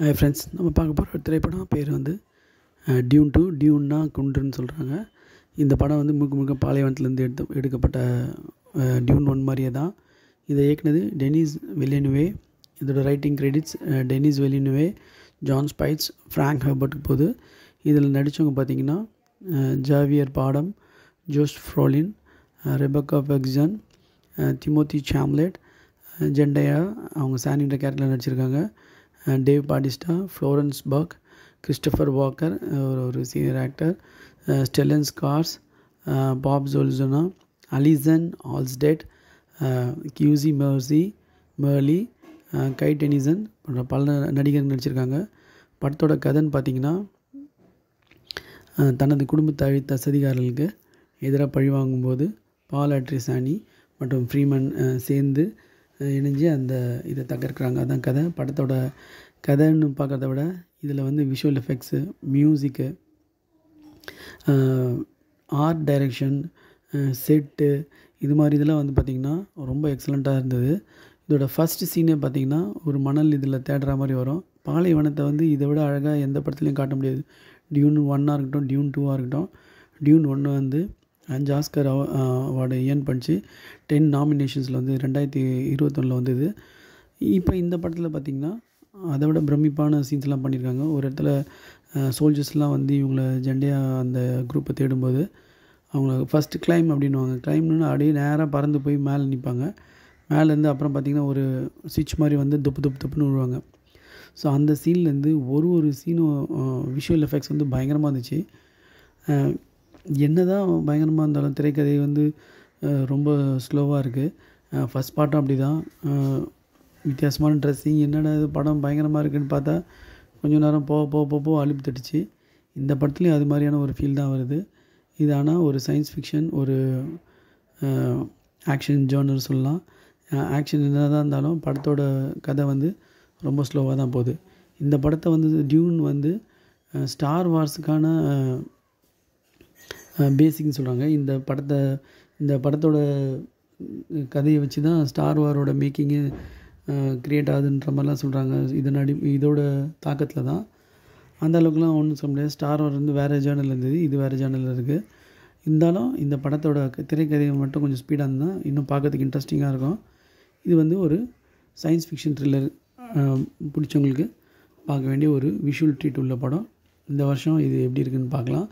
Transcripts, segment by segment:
Hi friends, நம்ம பார்க்க போகிற திரைப்படம் பேர் வந்து டியூன் 2. டியூன்னா குன்றுன்னு சொல்கிறாங்க. இந்த படம் வந்து முழுக்க பாலைவனத்துலேருந்து எடுக்கப்பட்ட டியூன் 1 மாதிரியே தான். இதை இயக்குனது டெனிஸ் வில்லேனுவே. இதோட writing credits Denis Villeneuve, Jon Spaihts, Frank ஹெர்பர்ட்டுக்கு போகுது. இதில் நடித்தவங்க பார்த்திங்கன்னா ஜாவியர் பாடம், ஜோஷ் ஃப்ரோலின், ரெபக்கா பெக்ஸன், திமோத்தி சாம்லெட், ஜெண்டையா அவங்க சானின்ற கேரக்டரில் நடிச்சிருக்காங்க. Dave Batista, Florence work, Christopher Walker ஒரு சீனியர் ஆக்டர், ஸ்டெல்லன் ஸ்கார்ஸ், பாப் ஜோல்சனா, அலிசன் ஆல்ஸ்டெட், கியூசி மேர்லி, கை டெனிசன் போன்ற பல நடிகர்கள் நடிச்சிருக்காங்க. படத்தோட கதைன்னு பார்த்திங்கன்னா, தனது குடும்பத்தை அழித்த சதிகாரர்களுக்கு எதிராக பழிவாங்கும்போது பால் அட்ரிசானி மற்றும் ஃப்ரீமன் சேர்ந்து இணைஞ்சு அந்த இதை தகர்க்கிறாங்க. அதான் கதை. படத்தோட கதைன்னு பார்க்குறத விட இதில் வந்து விஷுவல் எஃபெக்ட்ஸு, மியூசிக்கு, ஆர்ட் டைரக்ஷன், செட்டு, இது மாதிரி இதெல்லாம் வந்து பார்த்திங்கன்னா ரொம்ப எக்ஸலண்ட்டாக இருந்தது. இதோட ஃபஸ்ட்டு சீனே பார்த்திங்கன்னா ஒரு மணல் இதில் தேடுற மாதிரி வரும். பாலைவனத்தை வந்து இதை விட அழகாக எந்த படத்துலையும் காட்ட முடியாது. டியூன் 1 இருக்கட்டும், டியூன் 2 இருக்கட்டும். டியூன் 1 வந்து 5 ஆஸ்கர் அவார்டு ஏர்ன் பண்ணிச்சு. 10 நாமினேஷன்ஸில் வந்து 2021 வந்தது. இப்போ இந்த படத்தில் பார்த்திங்கன்னா அதை விட பிரமிப்பான சீன்ஸ்லாம் பண்ணியிருக்காங்க. ஒரு இடத்துல சோல்ஜர்ஸ்லாம் வந்து இவங்கள ஜெண்டையா அந்த குரூப்பை தேடும்போது அவங்கள ஃபஸ்ட்டு கிளைம் அப்படின்வாங்க. கிளைம்னு அப்படியே நேராக பறந்து போய் மேலே நிற்பாங்க. மேலேருந்து அப்புறம் பார்த்திங்கன்னா ஒரு சுவிட்ச் மாதிரி வந்து துப்புன்னு விழுவாங்க. ஸோ அந்த சீன்லேருந்து ஒரு சீனும் விஷுவல் எஃபெக்ட்ஸ் வந்து பயங்கரமாக இருந்துச்சு. என்ன தான் பயங்கரமாக இருந்தாலும் திரைக்கதை வந்து ரொம்ப ஸ்லோவாக இருக்குது. ஃபஸ்ட் பார்ட்டும் அப்படி தான். வித்தியாசமான ட்ரெஸ்ஸிங், என்னடா இது படம் பயங்கரமாக இருக்குதுன்னு பார்த்தா கொஞ்சம் நேரம் போக அலுப்பு தட்டுச்சு. இந்த படத்துலேயும் அது மாதிரியான ஒரு ஃபீல் தான் வருது. இது ஆனால் ஒரு சயின்ஸ் ஃபிக்ஷன், ஒரு ஆக்ஷன் ஜானர் சொல்லலாம். ஆக்ஷன் என்ன தான் இருந்தாலும் படத்தோட கதை வந்து ரொம்ப ஸ்லோவாக தான் போகுது. இந்த படத்தை வந்து டியூன் வந்து ஸ்டார் வார்ஸுக்கான பேசிக்னு சொல்கிறாங்க. இந்த படத்தோட கதையை வச்சு தான் ஸ்டார் வாரோட மேக்கிங்கு க்ரியேட் ஆகுதுன்ற மாதிரிலாம் சொல்கிறாங்க. இதோட தாக்கத்தில் தான். அந்த அளவுக்குலாம் ஒன்றும் சொல்ல முடியாது. ஸ்டார் வார் வந்து வேறு ஜேர்னலில் இருந்தது, இது வேறு ஜேர்னலில் இருக்குது. இருந்தாலும் இந்த படத்தோட திரைக்கதையை மட்டும் கொஞ்சம் ஸ்பீடாக இருந்தால் இன்னும் பார்க்கறதுக்கு இன்ட்ரெஸ்டிங்காக இருக்கும். இது வந்து ஒரு சயின்ஸ் ஃபிக்ஷன் த்ரில்லர் பிடிச்சவங்களுக்கு பார்க்க வேண்டிய ஒரு விஷுவல் ட்ரீட் உள்ள படம். இந்த வருஷம் இது எப்படி இருக்குதுன்னு பார்க்கலாம்.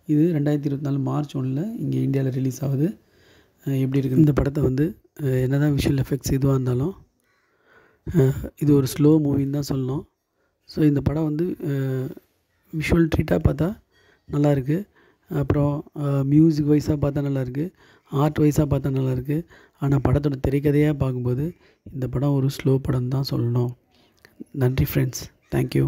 இது 2024 மார்ச் 1 இங்கே இந்தியாவில் ரிலீஸ் ஆகுது. எப்படி இருக்குது இந்த படத்தை வந்து என்ன தான் விஷுவல் எஃபெக்ட்ஸ் எதுவாக இருந்தாலும் இது ஒரு ஸ்லோ மூவின்னு தான் சொல்லணும். ஸோ இந்த படம் வந்து விஷுவல் ட்ரீட்டாக பார்த்தா நல்லாயிருக்கு. அப்புறம் மியூசிக் வைஸாக பார்த்தா நல்லாயிருக்கு, ஆர்ட் வைஸாக பார்த்தா நல்லாயிருக்கு. ஆனால் படத்தோட திரைக்கதையாக பார்க்கும்போது இந்த படம் ஒரு ஸ்லோ படம் தான் சொல்லணும். நன்றி ஃப்ரெண்ட்ஸ், தேங்க்யூ.